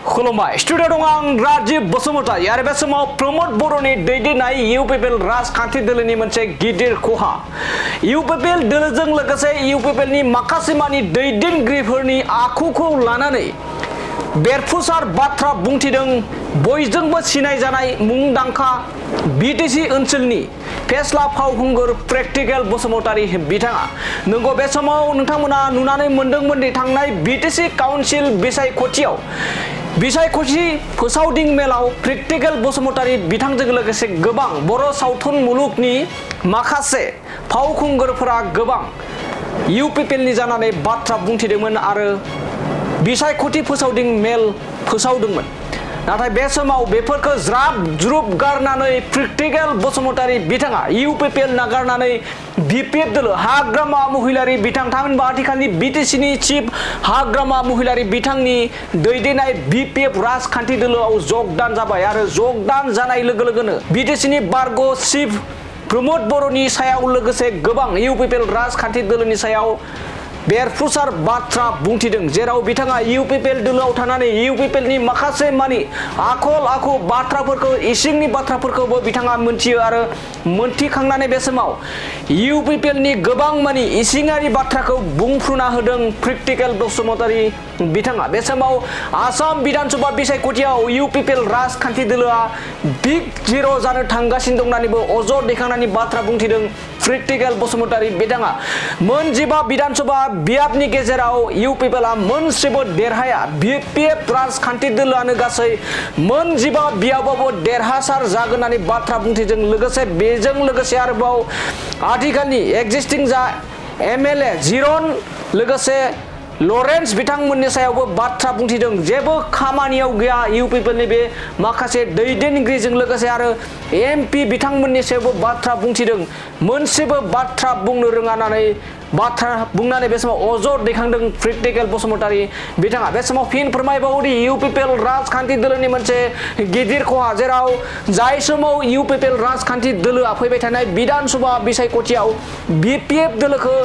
खुलुमबाय स्टुडिअ दं आं राजीव बसुमतारी आरो बे समाव प्रमोद बर'नि दैदेननाय UPPL राजखान्थि दोलोनि मोनसे गिदिर खहा UPPL दोलोजों लोगोसे UPPL नि माखासे मानि दैदेनगिरिफोरनि आखुखौ लानानै बेरफुसार बाथ्रा बुंथिदों बयजोंबो सिनायजानाय मुंदांखा BTC ओनसोलनि फेस्ला फावखुंगुर प्रेक्टिकेल बसुमतारी बिथाङा नंगौ बे समाव नोंथांमोना नुनानै मोनदोंमोन दि थांनाय BTC काउन्सिल बिसायख'थियाव बिसायख'थि फोसावदिं मेलाव प्रेक्टिकेल बसुमतारी बिथांजों लोगोसे गोबां बर' सावथुन मुलुगनि माखासे फावखुंगुरफोरा गोबां UPPL नि जानानै बाथ्रा बुंथिदोंमोन आरो बिसायख'थि फोसावदिं मेल फोसावदोंमोन नाथाय बे समाव बेफोरखौ ज्राब ज्रुब गारनानै प्रेक्टिकेल बसुमतारी बिथाङा UPPL नागारनानै BPF दोलो हाग्रामा महिलारि बिथां थामहिनबा आथिखालनि BTC नि चिफ हाग्रामा महिलारि बिथांनि दैदेननाय BPF राजखान्थि दोलोआव जगदान जाबाय आरो जगदान जानाय लोगो लोगोनो BTC नि बारग' चिफ प्रमोद बर'नि सायाव लोगोसे गोबां UPPL राजखान्थि दोलोनि सायाव बेरफुसार बाथ्रा बुंथिदों जेराव बिथाङा UPPL दोलोआव थानानै UPPL नि माखासे मानि आखल आखु बाथ्राफोरखौ इसिंनि बाथ्राफोरखौबो बिथाङा मोनथियो आरो मोनथिखांनानै बे समाव UPPL नि गोबां मानि इसिङारि बाथ्राखौ बुंफ्रुना होदों प्रेक्टिकेल बसुमतारी बिथाङा बे समाव आसाम विधानसभा बिसायख'थियाव UPPL राजखान्थि दोलोआ बिग जिर' जानो थांगासिनो दं होननानैबो अजद दैखांनानै बाथ्रा बुंथिदों प्रेक्टिकेल बसुमतारी बिथाङा मोनजिबा विधानसभा बियाबनि गेजेराव UPPL आ मोनसेबो देरहाया BPF राजखान्थि दोलोआनो गासै मोनजिबा बियाबावबो देरहासार जागोन होननानै बाथ्रा बुंथिदों लोगोसे बेजों लोगोसे आरोबाव आथिखालनि एक्जिस्टिं जा MLA जिरन लोगोसे लरेन्स बिथांमोननि सायावबो बाथ्रा बुंथिदों जेबो खामानियाव गैया UPPL नि बे माखासे दैदेनगिरिजों लोगोसे आरो MP बिथांमोननि सायावबो बाथ्रा बुंथिदों मोनसेबो बाथ्रा बुंनो रोङा होननानै बाथ्रा बुंनानै बे समाव अजद दैखांदों प्रेक्टिकेल बसुमतारी बिथाङा बे समाव फिन फोरमायबावोदि UPPL राजखान्थि दोलोनि मोनसे गिदिर खहा जेराव जाय समाव UPPL राजखान्थि दोलोआ फैबाय थानाय विधानसभा बिसायख'थियाव BPF दोलोखौ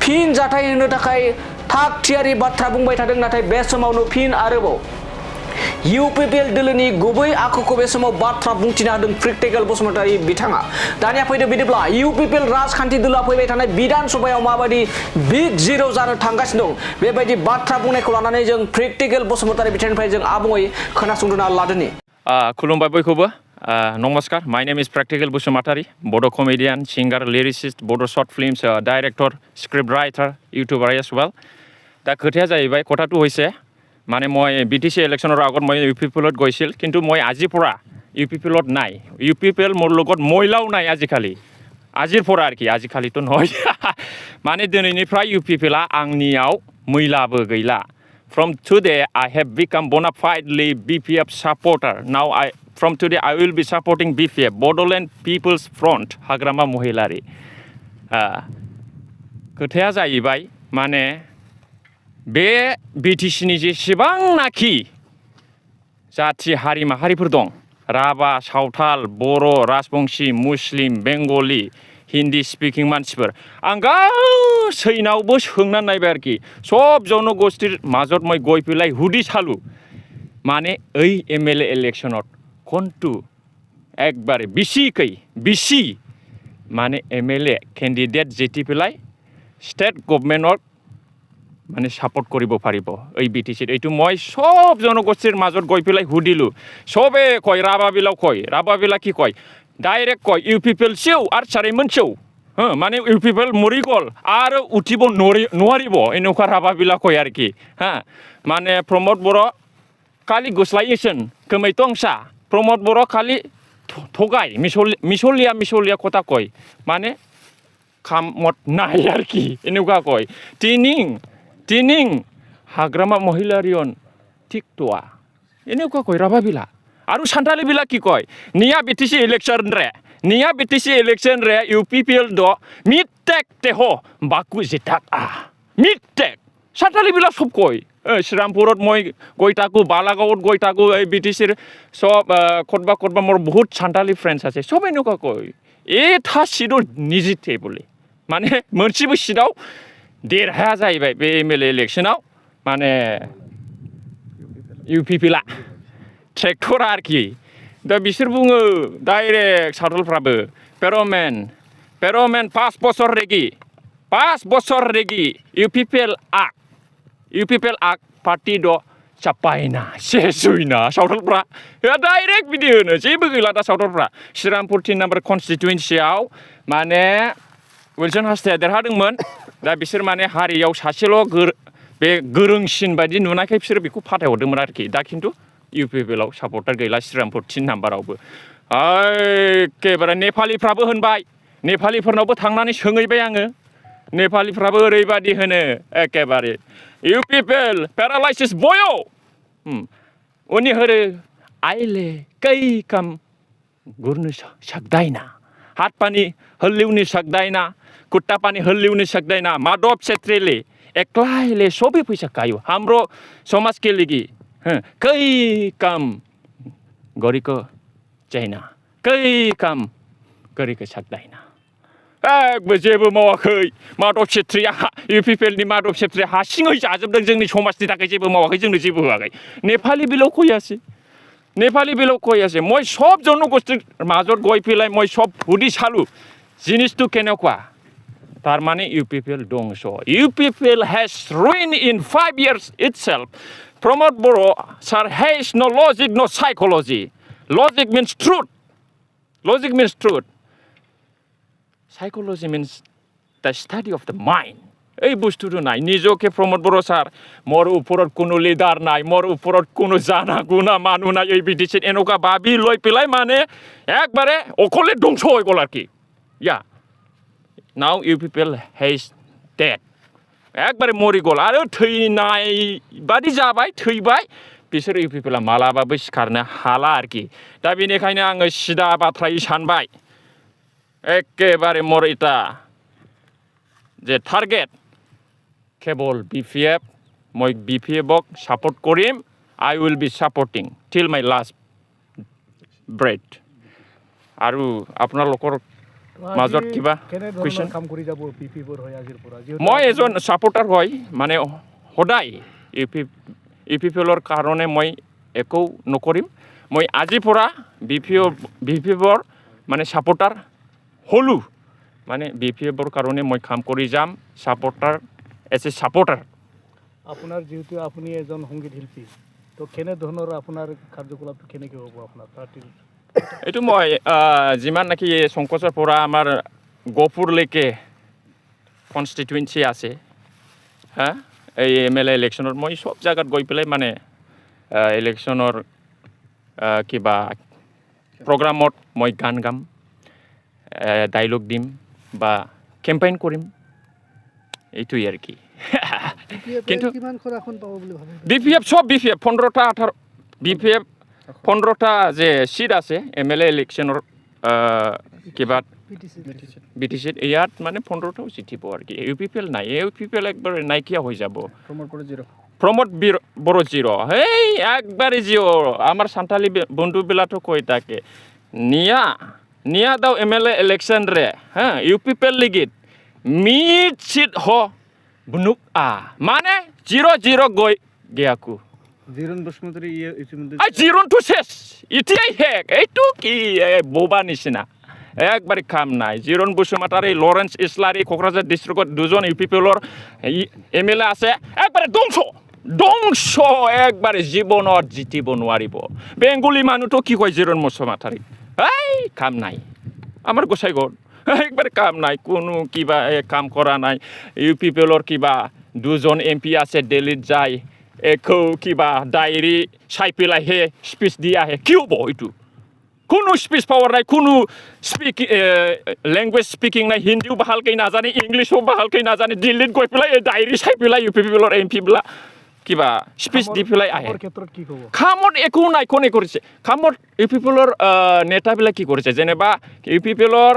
फिन जाथाय होनो थाखाय थाग थियारि बाथ्रा बुंबाय थादों नाथाय बे समावनो फिन आरोबाव UPPL दोलोनि गुबै आखुखौ बे समाव बाथ्रा बुंथिना होदों प्रेक्टिकेल बसुमतारी बिथाङा दानिया फैदो बिदिब्ला UPPL राजखान्थि दोलोआ फैबाय थानाय विधानसभायाव माबायदि बिग जिर' जानो थांगासिनो दं बेबायदि बाथ्रा बुंनायखौ लानानै जों प्रेक्टिकेल बसुमतारी बिथांनिफ्राय जों आबुङै खोनासंना लादोनि खुलुमबाय बयखौबो नमस्कार my name is practical Basumatary बड' कमेडियान सिंगार लिरिसिस्ट बड' short films director script writer youtuber as well दा खोथाया जाहैबाय কথাটো হৈছে মানে মই BTC ইলেকশ্যনৰ আগত মই UPPLত গৈছিল কিন্তু মই আজিৰ পৰা UPPLত নাই UPPL মোৰ লগত মহিলাও নাই আজিকালি আজিৰ পৰা আৰু কি আজিকালিতো নহয় মানে দিনैनिफ्राय UPPLआ आंनियाव मैलाबो गैला from today I have become bona fidely BPF supporter now from today I will be supporting BPF Bodoland People's Front Hagrama महिलारि खोथाया जाहैबाय माने बे BTC नि जेसेबांनाखि जाथि हारि माहारिफोर दं राभा सावथाल बर' राजबंशी मुस्लिम बेंगलि हिन्दी स्पिकिं मानसिफोर आं गासैनावबो सोंनानै नायबाय आरोखि सब जनगोष्ठीर মাজত মই গৈ পেলাই হুদি চালো মানে এই MLA ইলেকশ্যনত কোনটো একবারে বেছি মানে MLA কেণ্ডিডেট জিতি পেলাই ষ্টেট গভৰ্ণমেণ্টৰ মানে সাপোৰ্ট কৰিব পাৰিব এই BTC এইটো মই সব জনগোষ্ঠীৰ মাজত গৈ পেলাই হুদিলো সবে কয় ৰাভাবিলা কি কয় ডাইৰেক্ট কয় UPPL সেও আৰ চাৰিমন সেও মানে UPPL মৰি গ'ল আৰু উঠিব নোৱাৰিব এনেকুৱা ৰাভাবিলা কয় আৰু কি মানে প্ৰমোদ বৰ কালি গুছলাইছেন কমেতংসা প্ৰমোদ বৰ কালি ঠগাই মিছলিয়া কথা কয় মানে কামত নাই আৰু কি এনেকুৱা কয় টিনিং হাগ্ৰামা মহিলাৰিয়ন ঠিকটোৱা এনেকুৱা কয় ৰাভাবিলা আৰু সান্তালিবিলা কি কয় নিয়া BTC ইলেকশ্যন ৰে UPPL দ মিটেক তেহ বাকু জিতাক মিটেক সান্তালিবিলা সব কয় শ্ৰীৰামপুৰত মই গৈ থাকোঁ বালাগাঁৱত গৈ থাকোঁ এই BTCৰ সব ক'তবা মোৰ বহুত সান্তালি ফ্ৰেণ্ডছ আছে সব এনেকুৱা কয় এটা চিটৰ নিজিতে বুলি মানে मोनसेबो চিটआव देरहाया जाहैबाय बे MLA इलेक्शनाव माने UPPLआ ट्रेक्टर आरोखि दा बिसोर बुङो डाइरेक्ट सावथालफ्राबो पेर'मेन 5 बছर रेगि UPPL आक पार्टी द चापायना सेसुइना सावथालफ्रा डाइरेक्ट बिदि होनो जेबो गैला दा सावथालफ्रा श्रीरामपुर 3 नाम्बार कनस्टिटुवेन्सियाव माने विल्सन हासथाया देरहादोंमोन दा बिसोर माने हारियाव सासेल' बे गोरोंसिन बायदि नुनायखाय बिसोर बेखौ फाथायहरदोंमोन आरोखि दा खिन्थु UPPLआव सापर्टार गैला श्रीरामपुर 3 नाम्बारावबो एखेबारे नेपालिफ्राबो होनबाय नेपालिफोरनावबो थांनानै सोंहैबाय आङो नेपालिफ्राबो ओरैबादि होनो एखेबारे UPPL पेरालाइसिस बयो उनि होरो आइले कै काम गुरनो सकदायना हात पानी हल्लिउनो सक्दैन खुट्टा पानी हल्लिउनो सक्दैन माधव छेत्रीले एक्लैले सबै पैसा खायो हाम्रो समाजके लागि कै काम गरेको छैन कै काम गरेको सक्दैन जेबो मावाखै माधव छेत्रीया UPPLनि माधव छेत्रीया हारसिङै जाजोबदों जोंनि समाजनि थाखाय जेबो मावाखै जोंनो जेबो होआखै नेपाली बिलाव কৈ আছে মই সব জনগোষ্ঠীৰ মাজত গৈ পেলাই মই সব সুধি চালো জিনিসটো কেনেকুৱা তাৰ মানে UPPL ধ্বংস UPPL has ruined in 5 years itself Pramod Boro sir has no logic no psychology logic means truth psychology means the study of the mind এই বস্তুটো নাই নিজকে প্ৰমোদ বড়ো স্যাৰ মোৰ ওপৰত কোনো লিডাৰ নাই মোৰ ওপৰত কোনো জানা গুণা মানুহ নাই এই বিটিচিত এনেকুৱা ভাবি লৈ পেলাই মানে একবাৰে অকলে ধ্বংস হৈ গ'ল আৰু কি now UPPL has dead একবারে মরি গ'ল आरो थैनाय बादि जाबाय थैबाय बिसोर UPPLआ मालाबाबो सिखारनो हाला आरोखि दा बेनिखायनो आङो सिदा बाथ्रायै सानबाय एखेबारे मोर इटा जे टार्गेट केवल BPF মই BPFক সাপোর্ট কৰিম I will be supporting till my last breath আৰু আপোনালোকৰ মাজত কিবা কুৱেশ্যন কাম কৰি যাব পিপিবোৰ হৈ আজিৰ পৰা মই এজন সাপোৰ্টাৰ হয় মানে সদায় UPPLৰ কাৰণে মই একো নকৰিম মই আজিৰ পৰা BPFৰ মানে সাপোৰ্টাৰ হলো মানে BPFৰ কাৰণে মই কাম কৰি যাম সাপোৰ্টাৰ এজ এ সাপোৰ্টাৰ আপোনাৰ যেহেতু আপুনি এজন সংগীত শিল্পী তো কেনে ধৰণৰ আপোনাৰ কাৰ্যকলাপ কেনেকৈ হ'ব আপোনাৰ পাৰ্টিৰ এইটো মই যিমান নাকি সংকোচৰ পৰা আমাৰ গহপুৰলৈকে কনষ্টিটুৱেন্সি আছে হা এই MLA ইলেকশ্যনত মই সব জায়গাত গৈ পেলাই মানে ইলেকশ্যনৰ কিবা প্ৰগ্ৰামত মই গান গাম ডায়লগ দিম বা কেম্পেইন কৰিম এইটোই আর কি কিন্তু BPF সব BPF 15টা 18 BPF 15টা যে সিট আছে MLA ইলেকশ্যনৰ কিবা BTC ইয়াত মানে 15টাও জিতিব আর কি UPPL নাই UPPL একবার নাইকিয়া হয়ে যাব প্রমোদ বড় জিরো এই একবারে জিরো আমার সান্তালি বন্ধুবিলাটো কই থাকে নিয়া দাও MLA ইলেকশ্যন রে হ্যাঁ UPPL লিগিত মিট সিট হ বুনুক মানে 0-0 গৈ গিয়াকু জিরন বসমন্তী ইতিমধ্যে জিরন তো শেষ ইতিয়াই হেক এইটো কি বোবা নিচিনা একবারে কাম নাই জিরন বসুমাতাৰী লৰেন্স ইছলাৰী কোকৰাঝাৰ ডিষ্ট্ৰিক্টত দুজন UPPLৰ MLA আছে একবাৰে ধ্বংস একবাৰে জীৱনত জিতিব নোৱাৰিব বেংগলী মানুহটো কি কয় জিৰন বসুমাতাৰী এই কাম নাই আমাৰ গোসাইগড় একবাৰে কাম নাই কোনো কিবা কাম কৰা নাই UPPLৰ কিবা দুজন MP আছে দিল্লীত যায় একো কিবা ডায়েৰী চাই পেলাইহে স্পীচ দি আহে কি হ'ব এইটো কোনো স্পীচ পাৱাৰ নাই কোনো লেংগুৱেজ স্পিকিং নাই হিন্দীও ভালকৈ নাজানে ইংলিছো ভালকৈ নাজানে দিল্লীত গৈ পেলাই ডায়েৰী চাই পেলাই UPPLৰ MP বিলাক কিবা স্পীচ দি পেলাই আহে কামত একো নাই কোনে কৰিছে কামত UPPLৰ নেতাবিলাক কি কৰিছে যেনেবা UPPLৰ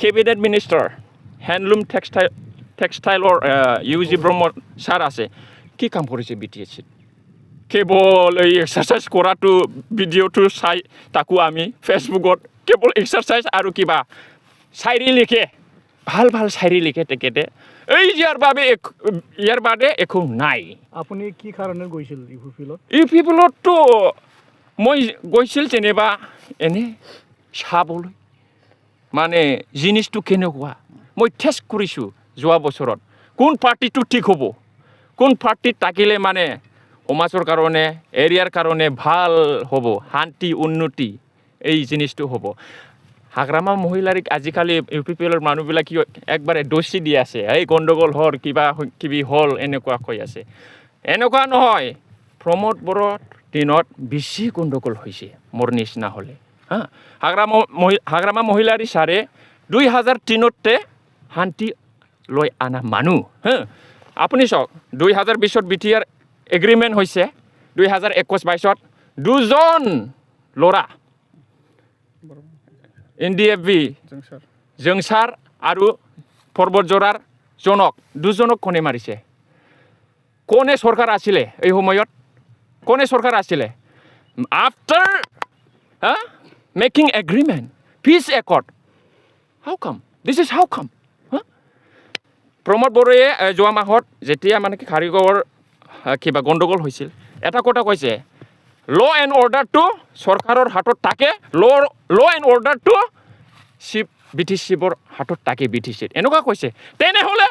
কেবিনেট মিনিষ্টাৰ হেণ্ডলুম টেক্সটাইলৰ UG ব্ৰহ্ম ছাৰ আছে কি কাম কৰিছে BTSত কেৱল এই এক্সাৰচাইজ কৰাটো ভিডিঅ'টো চাই তাকো আমি ফেচবুকত কেৱল এক্সাৰচাইজ আৰু কিবা চাইৰি লিখে ভাল ভাল শায়ৰী লিখে তেখেতে এই ইয়াৰ বাদে একো নাই আপুনি কি কাৰণে গৈছিল UPPLত UPPLতো মই গৈছিল যেনিবা এনে চাবলৈ মানে জিনিসটো কেনেকুৱা মই টেষ্ট কৰিছোঁ যোৱা বছৰত কোন পাৰ্টিটো ঠিক হ'ব কোন পাৰ্টিত থাকিলে মানে সমাজৰ কাৰণে এৰিয়াৰ কাৰণে ভাল হ'ব শান্তি উন্নতি এই জিনিসটো হ'ব হাগ্ৰামা মহিলাৰ আজিকালি UPPLৰ মানুহবিলাক একবাৰে দোষী দি আছে এই গণ্ডগোল হ'ল কিবা কিবি হ'ল এনেকুৱা কৈ আছে এনেকুৱা নহয় প্ৰমোদ বড়োৰ দিনত বেছি গণ্ডগোল হৈছে মোৰ নিচিনা হ'লে হা হাগ্ৰামা মহিলাৰ চাৰে 2003তে শান্তি লৈ আনা মানুহ হা আপুনি চাওক 2020ত BTR এগ্ৰিমেণ্ট হৈছে 2021-22ত দুজন ল'ৰা NDFB জংচাৰ আৰু পৰ্বতজোৰাৰ দুজনক কোনে মাৰিছে কোনে চৰকাৰ আছিলে এই সময়ত কোনে চৰকাৰ আছিলে আফটাৰ মেকিং এগ্ৰিমেণ্ট পিছ একৰ্ড হাউ কাম প্ৰমোদ বড়োৱে যোৱা মাহত যেতিয়া মানে কি কাৰিকৰ কিবা গণ্ডগোল হৈছিল এটা কথা কৈছে ল এণ্ড অৰ্ডাৰটো চৰকাৰৰ হাতত থাকে ল এণ্ড অৰ্ডাৰটো BTCৰ হাতত থাকে BTCত এনেকুৱা কৈছে তেনেহ'লে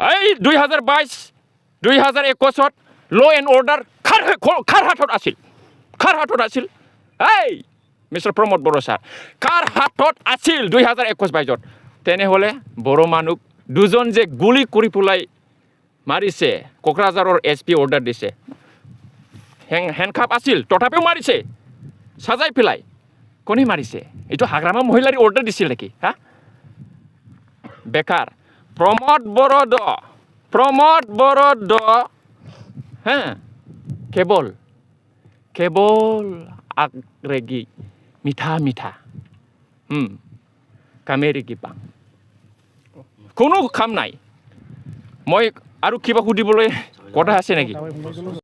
এই 2022-2021ত ল এণ্ড অৰ্ডাৰ কাৰ হাতত আছিল এই মিষ্টাৰ প্ৰমোদ বড়ো ছাৰ কাৰ হাতত আছিল 2021-22ত তেনেহ'লে বড়ো মানুহ দুজন যে গুলি কৰি পেলাই মাৰিছে কোকৰাঝাৰৰ SP অৰ্ডাৰ দিছে হেণ্ডকাপ আছিল তথাপিও মাৰিছে সাজাই পেলাই কোনে মাৰিছে এইটো হাগ্ৰামা মহিলাৰ অৰ্ডাৰ দিছিল নেকি হা বেকাৰ প্ৰমোদ বড়ো হা কেৱল আগৰেগি মিঠা কামেৰি কিবা কোনো কাম নাই মই আৰু কিবা সুধিবলৈ কথা আছে নেকি